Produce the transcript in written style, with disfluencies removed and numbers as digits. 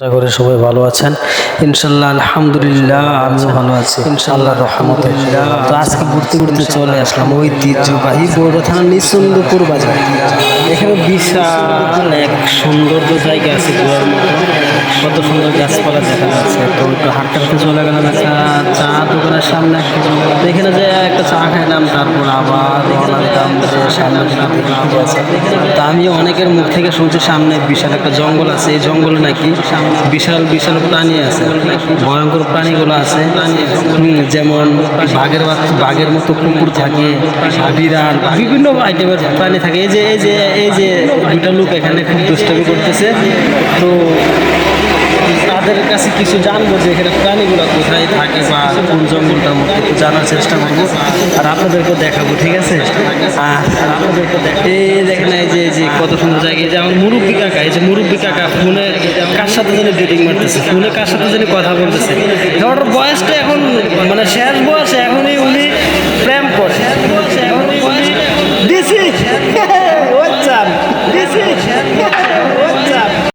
আশা করি সবাই ভালো আছেন ইনশাল্লাহ। আলহামদুলিল্লাহ আমিও ভালো আছি ইনশাআল্লাহ রহমতে। তো আজকে ঘুরতে ঘুরতে চলে আসলাম ঐতিহ্যবাহী বগুড়া থানার নিঃসন্দেপুর বাজার। এখানে বিশাল এক সৌন্দর্য জায়গা আছে ঘোরার মতো, কত সুন্দর গাছপালা দেখা যাচ্ছে। তো একটু হাঁটতে হাঁটতে চলে গেলাম একটা চা দোকানের সামনে। তো এখানে যে একটা চা খাইলাম, তারপর আবার রওনা দিলাম যে সামনে দেখি কি আছে। তো আমি অনেকের মুখ থেকে শুনছি সামনে বিশাল একটা জঙ্গল আছে, এই জঙ্গলে নাকি বিশাল বিশাল প্রাণী আছে, ভয়ঙ্কর প্রাণীগুলো আছে। যেমন বাঘের মতো কুকুর থাকে, বিড়াল, বিভিন্ন আইটেমের প্রাণী থাকে। এই যে দুটা লোক এখানে খুব দুষ্টামি করতেছে। তো তাদের কাছে কিছু জানবো যে এখানে প্রাণীগুলো কোথায় থাকে বা কোন জঙ্গলটার মধ্যে, একটু জানার চেষ্টা করবো আর আপনাদেরকেও দেখাবো, ঠিক আছে? আর আপনাদেরকে দেখেন এই যে কত সুন্দর জায়গা। এই যে আমার মুরব্বী কাকা, এই যে মুরব্বী কাকা ফোনে কার সাথে জানি ডেটিং মারতেছে, ফোনে কার সাথে জানি কথা বলতেছে। ওর বয়সটা এখন মানে শেষ বয়স